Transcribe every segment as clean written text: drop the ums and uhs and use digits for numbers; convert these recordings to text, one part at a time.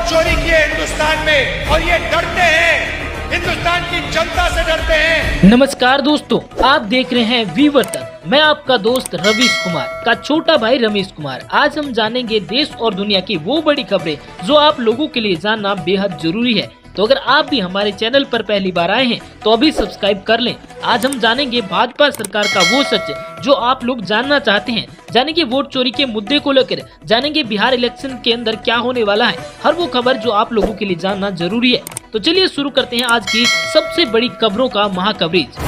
चोरी की है हिंदुस्तान में और ये डरते हैं, हिंदुस्तान की जनता से डरते हैं। नमस्कार दोस्तों, आप देख रहे हैं वीवर तक। मैं आपका दोस्त रवीश कुमार का छोटा भाई रमेश कुमार। आज हम जानेंगे देश और दुनिया की वो बड़ी खबरें जो आप लोगों के लिए जानना बेहद जरूरी है। तो अगर आप भी हमारे चैनल पर पहली बार आए हैं तो अभी सब्सक्राइब कर लें। आज हम जानेंगे भाजपा सरकार का वो सच जो आप लोग जानना चाहते हैं। जानेंगे वोट चोरी के मुद्दे को लेकर, जानेंगे बिहार इलेक्शन के अंदर क्या होने वाला है। हर वो खबर जो आप लोगों के लिए जानना जरूरी है। तो चलिए शुरू करते हैं आज की सबसे बड़ी खबरों का महाकवरेज।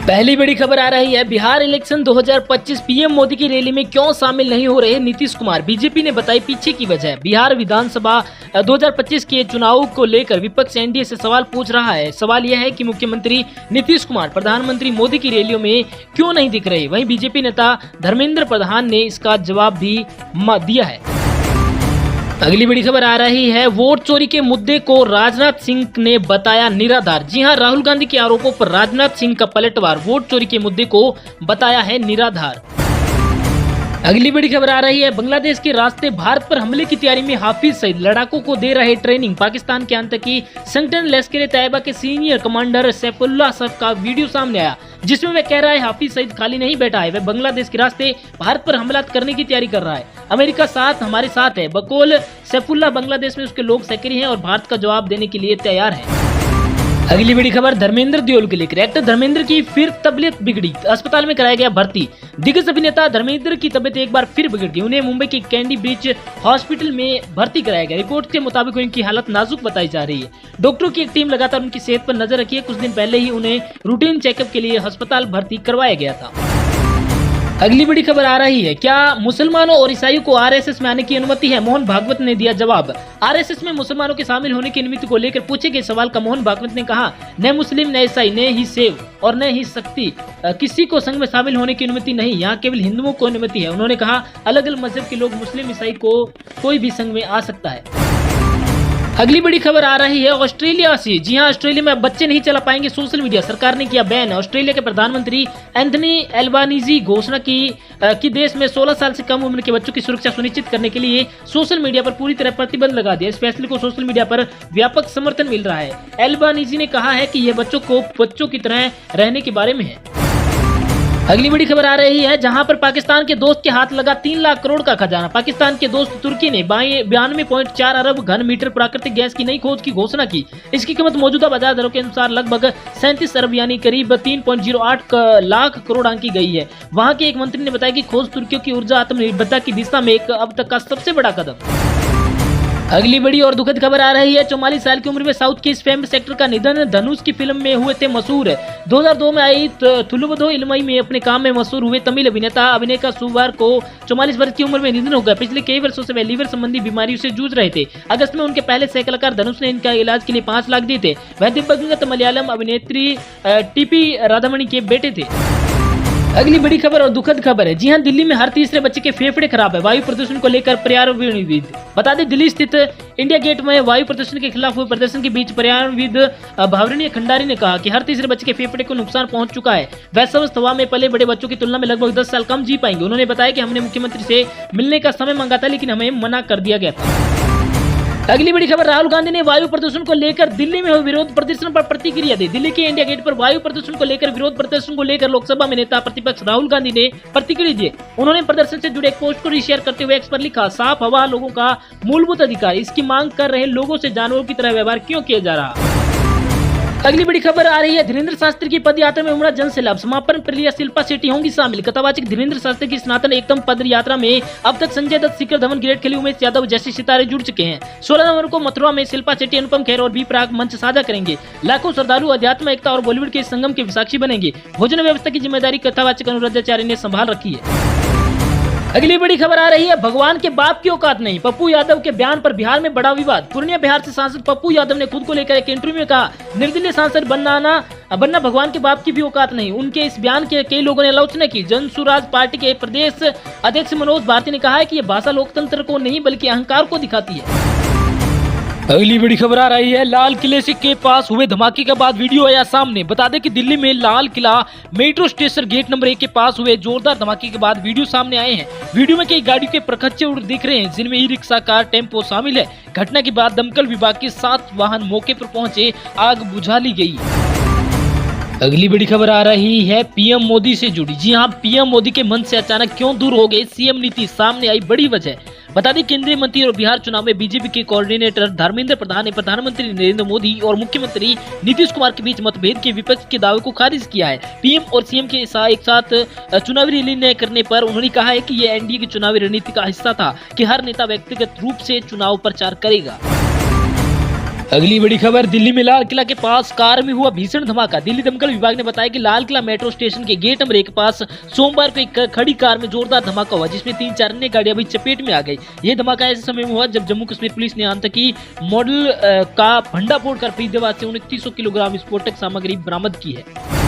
पहली बड़ी खबर आ रही है, बिहार इलेक्शन 2025 पीएम मोदी की रैली में क्यों शामिल नहीं हो रहे नीतीश कुमार। बीजेपी ने बताई पीछे की वजह। बिहार विधानसभा 2025 के चुनाव को लेकर विपक्ष एनडीए से सवाल पूछ रहा है। सवाल यह है कि मुख्यमंत्री नीतीश कुमार प्रधानमंत्री मोदी की रैलियों में क्यों नहीं दिख रहे। वहीं बीजेपी नेता धर्मेंद्र प्रधान ने इसका जवाब भी दिया है। अगली बड़ी खबर आ रही है, वोट चोरी के मुद्दे को राजनाथ सिंह ने बताया निराधार। जी हां, राहुल गांधी के आरोपों पर राजनाथ सिंह का पलटवार। वोट चोरी के मुद्दे को बताया है निराधार। अगली बड़ी खबर आ रही है, बांग्लादेश के रास्ते भारत पर हमले की तैयारी में हाफिज सईद लड़ाकों को दे रहे ट्रेनिंग। पाकिस्तान के आतंकी संगठन लश्कर-ए-तैयबा के सीनियर कमांडर सैफुल्लाह सफ का वीडियो सामने आया, जिसमें वह कह रहा है हाफिज सईद खाली नहीं बैठा है, वह बांग्लादेश के रास्ते भारत पर हमला करने की तैयारी कर रहा है। अमेरिका साथ हमारे साथ है। बकौल सैफुल्लाह बांग्लादेश में उसके लोग सक्रिय हैं और भारत का जवाब देने के लिए तैयार है। अगली बड़ी खबर धर्मेंद्र दियोल के लेकर। एक्टर धर्मेंद्र की फिर तबीयत बिगड़ी, अस्पताल में कराया गया भर्ती। दिग्गज अभिनेता धर्मेंद्र की तबीयत एक बार फिर बिगड़ गई। उन्हें मुंबई के कैंडी ब्रिज हॉस्पिटल में भर्ती कराया गया। रिपोर्ट के मुताबिक उनकी हालत नाजुक बताई जा रही है। डॉक्टरों की एक टीम लगातार उनकी सेहत पर नजर रखी है। कुछ दिन पहले ही उन्हें रूटीन चेकअप के लिए अस्पताल भर्ती करवाया गया था। अगली बड़ी खबर आ रही है, क्या मुसलमानों और ईसाइयों को आरएसएस में आने की अनुमति है। मोहन भागवत ने दिया जवाब। आरएसएस में मुसलमानों के शामिल होने की अनुमति को लेकर पूछे गए सवाल का मोहन भागवत ने कहा, न मुस्लिम न ईसाई न ही शैव और न ही शक्ति, किसी को संघ में शामिल होने की अनुमति नहीं, यहाँ केवल हिंदुओं को अनुमति है। उन्होंने कहा अलग अलग मजहब के लोग मुस्लिम ईसाई को कोई भी संघ में आ सकता है। अगली बड़ी खबर आ रही है ऑस्ट्रेलिया से। जी हां, ऑस्ट्रेलिया में अब बच्चे नहीं चला पाएंगे सोशल मीडिया, सरकार ने किया बैन। ऑस्ट्रेलिया के प्रधानमंत्री एंथनी एल्बानीजी घोषणा की देश में 16 साल से कम उम्र के बच्चों की सुरक्षा सुनिश्चित करने के लिए सोशल मीडिया पर पूरी तरह प्रतिबंध लगा दिया। इस फैसले को सोशल मीडिया पर व्यापक समर्थन मिल रहा है। एल्बानीजी ने कहा है कि यह बच्चों की तरह रहने के बारे में है। अगली बड़ी खबर आ रही है, जहां पर पाकिस्तान के दोस्त के हाथ लगा 3 लाख करोड़ का खजाना। पाकिस्तान के दोस्त तुर्की ने 92.4 अरब घन मीटर प्राकृतिक गैस की नई खोज की घोषणा की। इसकी कीमत मौजूदा बाजार दरों के अनुसार लगभग 37 अरब यानी करीब 3.08 लाख करोड़ आंकी गई है। वहां के एक मंत्री ने बताया कि खोज तुर्कियों की ऊर्जा आत्मनिर्भरता की दिशा में एक अब तक का सबसे बड़ा कदम। अगली बड़ी और दुखद खबर आ रही है, 44 साल की उम्र में साउथ के इस फेमस एक्टर का निधन। धनुष की फिल्म में हुए थे मशहूर। 2002 में आई थुलुवधो इलमई में अपने काम में मशहूर हुए तमिल अभिनेता अभिनय का सोमवार को 44 वर्ष की उम्र में निधन हो गया। पिछले कई वर्षों से वे लीवर संबंधी बीमारियों से जूझ रहे थे। अगस्त में उनके पहले सह कलाकार धनुष ने इनका इलाज के लिए 5 लाख दिए थे। वह दिवंगत मलयालम अभिनेत्री टीपी राधामणि के बेटे थे। अगली बड़ी खबर और दुखद खबर है, जी हां, दिल्ली में हर तीसरे बच्चे के फेफड़े खराब है। वायु प्रदूषण को लेकर पर्यावरणविद। बता दें, दिल्ली स्थित इंडिया गेट में वायु प्रदूषण के खिलाफ हुए प्रदर्शन के बीच पर्यावरणविद भावनीय खंडारी ने कहा कि हर तीसरे बच्चे के फेफड़े को नुकसान पहुंच चुका है। वह स्वस्थ हवा में पले बड़े बच्चों की तुलना में लगभग 10 साल कम जी पाएंगे। उन्होंने बताया कि हमने मुख्यमंत्री से मिलने का समय मांगा था, लेकिन हमें मना कर दिया गया था। अगली बड़ी खबर, राहुल गांधी ने वायु प्रदूषण को लेकर दिल्ली में हुए विरोध प्रदर्शन पर प्रतिक्रिया दी। दिल्ली के इंडिया गेट पर वायु प्रदूषण को लेकर विरोध प्रदर्शन को लेकर लोकसभा में नेता प्रतिपक्ष राहुल गांधी ने प्रतिक्रिया दी। उन्होंने प्रदर्शन से जुड़े एक पोस्ट को रीशेयर करते हुए एक्स पर लिखा, साफ हवा लोगों का मूलभूत अधिकार, इसकी मांग कर रहे लोगों से जानवरों की तरह व्यवहार क्यों किया जा रहा। अगली बड़ी खबर आ रही है, धीरेन्द्र शास्त्री की पद यात्रा में उमड़ा जन सैलाब। समापन प्रिया शिल्पा शेट्टी होंगी शामिल। कथावाचक धीरेन्द्र शास्त्री की स्नातन एकदम पद यात्रा में अब तक संजय दत्त, शिखर धवन, ग्रेट खली, उमेश यादव जैसे सितारे जुड़ चुके हैं। 16 नवंबर को मथुरा में शिल्पा शेट्टी, अनुपम खेर और बी प्राक मंच साझा करेंगे। लाखों श्रद्धालु अध्यात्म, एकता और बॉलीवुड के संगम के साक्षी बनेंगे। भोजन व्यवस्था की जिम्मेदारी कथावाचक अनुराधाचार्य ने संभाल रखी है। अगली बड़ी खबर आ रही है, भगवान के बाप की औकात नहीं। पप्पू यादव के बयान पर बिहार में बड़ा विवाद। पूर्णिया बिहार से सांसद पप्पू यादव ने खुद को लेकर एक इंटरव्यू में कहा, निर्दलीय सांसद बनना भगवान के बाप की भी औकात नहीं। उनके इस बयान के कई लोगों ने आलोचना की। जन सुराज पार्टी के प्रदेश अध्यक्ष मनोज भारती ने कहा है कि यह भाषा लोकतंत्र को नहीं बल्कि अहंकार को दिखाती है। अगली बड़ी खबर आ रही है, लाल किले से के पास हुए धमाके के बाद वीडियो आया सामने। बता दें कि दिल्ली में Lal Qila metro station gate number 1 के पास हुए जोरदार धमाके के बाद वीडियो सामने आए हैं। वीडियो में कई गाड़ियों के प्रखच्चे उड़ दिख रहे हैं, जिनमें ई रिक्शा, कार, टेम्पो शामिल है। घटना के बाद दमकल विभाग के 7 वाहन मौके पर पहुंचे, आग बुझा ली गई। अगली बड़ी खबर आ रही है पीएम मोदी से जुड़ी। जी हां, पीएम मोदी के मन से अचानक क्यों दूर हो गए सीएम नीतीश, सामने आई बड़ी वजह। बता दें, केंद्रीय मंत्री और बिहार चुनाव में बीजेपी के कोऑर्डिनेटर धर्मेंद्र प्रधान ने प्रधानमंत्री नरेंद्र मोदी और मुख्यमंत्री नीतीश कुमार के बीच मतभेद के विपक्ष के दावे को खारिज किया है। पीएम और सीएम के एक साथ चुनावी रैली न करने पर उन्होंने कहा है कि यह एनडीए की चुनावी रणनीति का हिस्सा था कि हर नेता व्यक्तिगत रूप से चुनाव प्रचार करेगा। अगली बड़ी खबर, दिल्ली में लाल किला के पास कार में हुआ भीषण धमाका। दिल्ली दमकल विभाग ने बताया कि लाल किला मेट्रो स्टेशन के गेट नंबर 1 के पास सोमवार को एक खड़ी कार में जोरदार धमाका हुआ, जिसमें 3-4 अन्य गाड़ियां भी चपेट में आ गई। यह धमाका ऐसे समय में हुआ जब जम्मू कश्मीर पुलिस ने आतंकी मॉडल का भंडाफोड़ कर फरीदाबाद से 2900 किलोग्राम विस्फोटक सामग्री बरामद की है।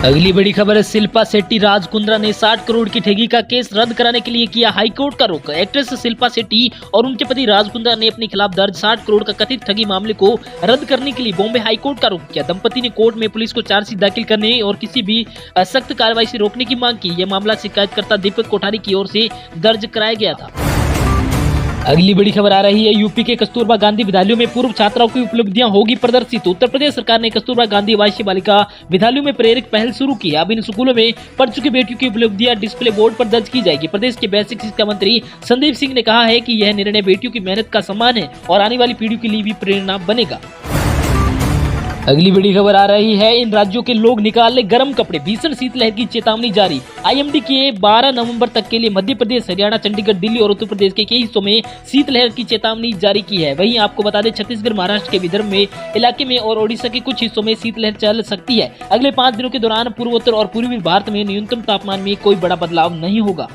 अगली बड़ी खबर है, शिल्पा शेट्टी राज कुंद्रा ने 60 करोड़ की ठगी का केस रद्द कराने के लिए किया हाईकोर्ट का रुख। एक्ट्रेस शिल्पा शेट्टी और उनके पति राज कुंद्रा ने अपने खिलाफ दर्ज 60 करोड़ का कथित ठगी मामले को रद्द करने के लिए बॉम्बे हाईकोर्ट का रुख किया। दंपति ने कोर्ट में पुलिस को चार्जशीट दाखिल करने और किसी भी सख्त कार्रवाई से रोकने की मांग की। यह मामला शिकायतकर्ता दीपक कोठारी की ओर से दर्ज कराया गया था। अगली बड़ी खबर आ रही है, यूपी के कस्तूरबा गांधी विद्यालयों में पूर्व छात्राओं की उपलब्धियां होगी प्रदर्शित। उत्तर प्रदेश सरकार ने कस्तूरबा गांधी आवासीय बालिका विद्यालयों में प्रेरक पहल शुरू की है। अब इन स्कूलों में पढ़ चुकी बेटियों की उपलब्धियां डिस्प्ले बोर्ड पर दर्ज की जाएगी। प्रदेश के बेसिक शिक्षा मंत्री संदीप सिंह ने कहा है कि यह निर्णय बेटियों की मेहनत का सम्मान है और आने वाली पीढ़ियों के लिए भी प्रेरणा बनेगा। अगली बड़ी खबर आ रही है, इन राज्यों के लोग निकाल ले गर्म कपड़े, भीषण शीतलहर की चेतावनी जारी। आईएमडी के 12 नवंबर तक के लिए मध्य प्रदेश, हरियाणा, चंडीगढ़, दिल्ली और उत्तर प्रदेश के कई हिस्सों में शीतलहर की चेतावनी जारी की है। वहीं आपको बता दें, छत्तीसगढ़, महाराष्ट्र के विदर्भ में इलाके में और ओडिशा के कुछ हिस्सों में शीतलहर चल सकती है। अगले 5 दिनों के दौरान पूर्वोत्तर और पूर्वी भारत में न्यूनतम तापमान में कोई बड़ा बदलाव नहीं होगा।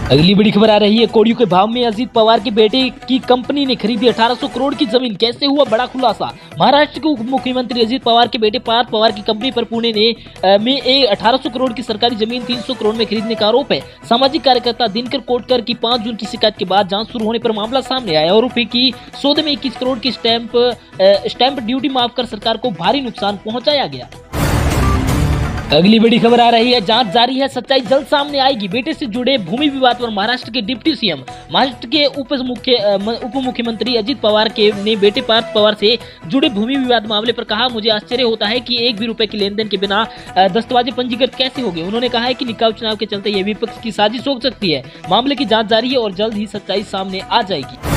अगली बड़ी खबर आ रही है, कौड़ियों के भाव में अजीत पवार के बेटे की कंपनी ने खरीदी 1800 करोड़ की जमीन, कैसे हुआ बड़ा खुलासा। महाराष्ट्र के उप मुख्यमंत्री अजीत पवार के बेटे पार्थ पवार की कंपनी पर पुणे में 1800 करोड़ की सरकारी जमीन 300 करोड़ में खरीदने का आरोप है। सामाजिक कार्यकर्ता दिनकर कोटकर की 5 जून की शिकायत के बाद जांच शुरू होने पर मामला सामने आया। आरोप है कि सौदे में 21 करोड़ की स्टैंप ड्यूटी माफ कर सरकार को भारी नुकसान पहुंचाया गया। अगली बड़ी खबर आ रही है, जांच जारी है, सच्चाई जल्द सामने आएगी। बेटे से जुड़े भूमि विवाद पर महाराष्ट्र के डिप्टी सीएम, महाराष्ट्र के उप मुख्यमंत्री अजित पवार ने बेटे पार्थ पवार से जुड़े भूमि विवाद मामले पर कहा, मुझे आश्चर्य होता है कि 1 भी रुपए के लेन देन के बिना दस्तावेज पंजीकृत कैसे हो गए। उन्होंने कहा है कि निकाय चुनाव के चलते यह विपक्ष की साजिश हो सकती है। मामले की जाँच जारी है और जल्द ही सच्चाई सामने आ जाएगी।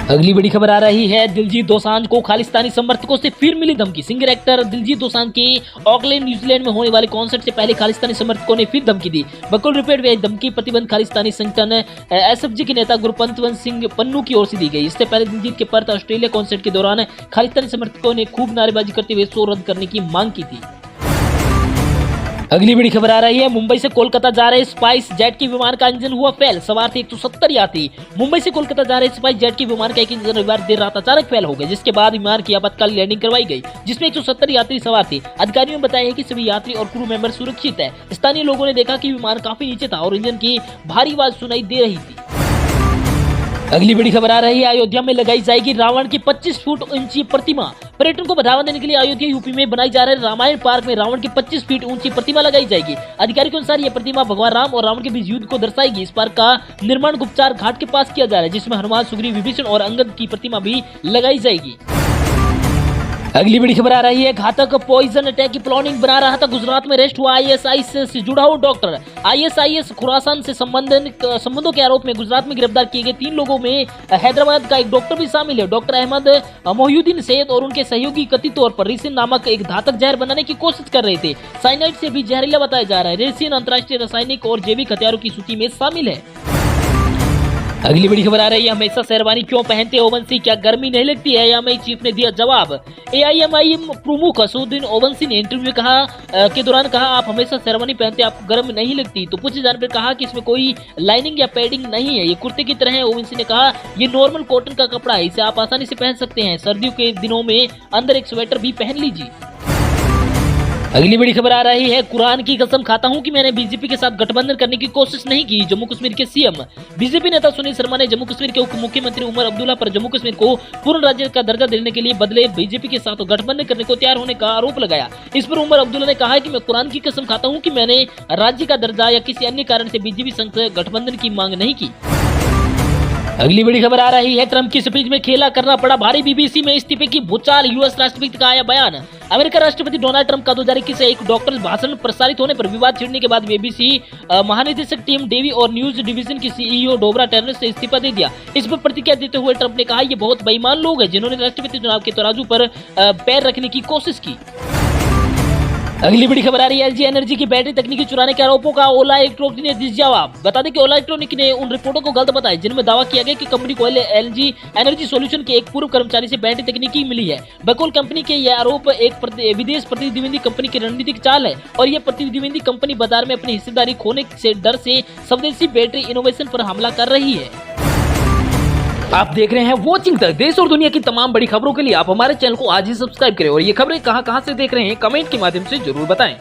अगली बड़ी खबर आ रही है, दिलजीत दोसांझ को खालिस्तानी समर्थकों से फिर मिली धमकी। सिंगर एक्टर दिलजीत दोसांझ के ऑकलैंड न्यूजीलैंड में होने वाले कॉन्सर्ट से पहले खालिस्तानी समर्थकों ने फिर धमकी दी। बकुल रिपेट वे धमकी प्रतिबंध खालिस्तानी संगठन एसएफजी के नेता गुरपंतवंत सिंह पन्नू की ओर से दी गई। इससे पहले दिलजीत के पर्थ ऑस्ट्रेलिया कॉन्सर्ट के दौरान खालिस्तानी समर्थकों ने खूब नारेबाजी करते हुए शो रद्द करने की मांग की थी। अगली बड़ी खबर आ रही है, मुंबई से कोलकाता जा रहे स्पाइस जेट के विमान का इंजन हुआ फेल, सवार थे 170 यात्री। मुंबई से कोलकाता जा रहे स्पाइस जेट के विमान का एक इंजन रविवार देर रात अचानक फेल हो गया, जिसके बाद विमान की आपातकालीन लैंडिंग करवाई गई, जिसमें 170 यात्री सवार थे। अधिकारियों ने बताया कि सभी यात्री और क्रू मेंबर सुरक्षित है। स्थानीय लोगों ने देखा कि विमान काफी नीचे था और इंजन की भारी आवाज सुनाई दे रही थी। अगली बड़ी खबर आ रही है, अयोध्या में लगाई जाएगी रावण की 25 फुट ऊंची प्रतिमा। पर्यटन को बढ़ावा देने के लिए अयोध्या यूपी में बनाई जा रहे रामायण पार्क में रावण की 25 फीट ऊंची प्रतिमा लगाई जाएगी। अधिकारियों के अनुसार यह प्रतिमा भगवान राम और रावण के बीच युद्ध को दर्शाएगी। इस पार्क का निर्माण गुप्तचार घाट के पास किया जा रहा है, जिसमें हनुमान, सुग्रीव, विभीषण और अंगद की प्रतिमा भी लगाई जाएगी। अगली बड़ी खबर आ रही है, घातक पॉइजन अटैक की प्लानिंग बना रहा था गुजरात में अरेस्ट हुआ आईएसआईएस से जुड़ा हुआ डॉक्टर। आईएसआईएस खुरासान से संबंधों के आरोप में गुजरात में गिरफ्तार किए गए 3 लोगों में हैदराबाद का एक डॉक्टर भी शामिल है। डॉक्टर अहमद मोहिउद्दीन सैयद और उनके सहयोगी कथित तौर पर रेसिन नामक एक घातक जहर बनाने की कोशिश कर रहे थे। साइनाइड से भी जहरीला बताया जा रहा है। रेसिन अंतर्राष्ट्रीय रासायनिक और जैविक हथियारों की सूची में शामिल है। अगली बड़ी खबर आ रही है, हमेशा शेरवानी क्यों पहनते ओवैसी, क्या गर्मी नहीं लगती है? एएमआई चीफ ने दिया जवाब। एआईएमआईएम प्रमुख असदुद्दीन ओवैसी ने इंटरव्यू के दौरान कहा, आप हमेशा शेरवानी पहनते आप गर्म नहीं लगती? तो पूछे जाने पर कहा कि इसमें कोई लाइनिंग या पैडिंग नहीं है, ये कुर्ते की तरह है। ओवैसी ने कहा, ये नॉर्मल कॉटन का कपड़ा है, इसे आप आसानी से पहन सकते हैं। सर्दियों के दिनों में अंदर एक स्वेटर भी पहन लीजिए। अगली बड़ी खबर आ रही है, कुरान की कसम खाता हूं कि मैंने बीजेपी के साथ गठबंधन करने की कोशिश नहीं की। जम्मू कश्मीर के सीएम। बीजेपी नेता सुनील शर्मा ने जम्मू कश्मीर के उप मुख्यमंत्री उमर अब्दुल्ला पर जम्मू कश्मीर को पूर्ण राज्य का दर्जा देने के लिए बदले बीजेपी के साथ गठबंधन करने को तैयार होने का आरोप लगाया। इस पर उमर अब्दुल्ला ने कहा कि मैं कुरान की कसम खाता हूं कि मैंने राज्य का दर्जा या किसी अन्य कारण से बीजेपी संघ से गठबंधन की मांग नहीं की। अगली बड़ी खबर आ रही है, ट्रंप की स्पीच में खेला करना पड़ा भारी, बीबीसी में इस्तीफे की भूचाल, यूएस राष्ट्रपति का आया बयान। अमेरिका राष्ट्रपति डोनाल्ड ट्रंप का 2021 से एक डॉक्टर भाषण प्रसारित होने पर विवाद छिड़ने के बाद बीबीसी महानिदेशक टीम डेवी और न्यूज डिवीजन की सीईओ डोबरा टर्नर से इस्तीफा दे दिया। इस पर प्रतिक्रिया देते हुए ट्रंप ने कहा, ये बहुत बेईमान लोग हैं जिन्होंने राष्ट्रपति चुनाव के तराजू पर पैर रखने की कोशिश की। अगली बड़ी खबर आ रही है, एलजी एनर्जी की बैटरी तकनीकी चुराने के आरोपों का ओला इलेक्ट्रॉनिक ने दिया जवाब। बता दें कि ओला इलेक्ट्रॉनिक ने उन रिपोर्टों को गलत बताया जिनमें दावा किया गया कि कंपनी को एलजी एनर्जी सॉल्यूशन के एक पूर्व कर्मचारी से बैटरी तकनीकी मिली है। बकौल कंपनी के यह आरोप एक विदेश प्रतिद्वंदी कंपनी की रणनीतिक चाल है और यह प्रतिद्वंदी कंपनी बाजार में अपनी हिस्सेदारी खोने से डर से स्वदेशी बैटरी इनोवेशन पर हमला कर रही है। आप देख रहे हैं वॉचिंग तक। देश और दुनिया की तमाम बड़ी खबरों के लिए आप हमारे चैनल को आज ही सब्सक्राइब करें और ये खबरें कहां से देख रहे हैं कमेंट के माध्यम से जरूर बताएं।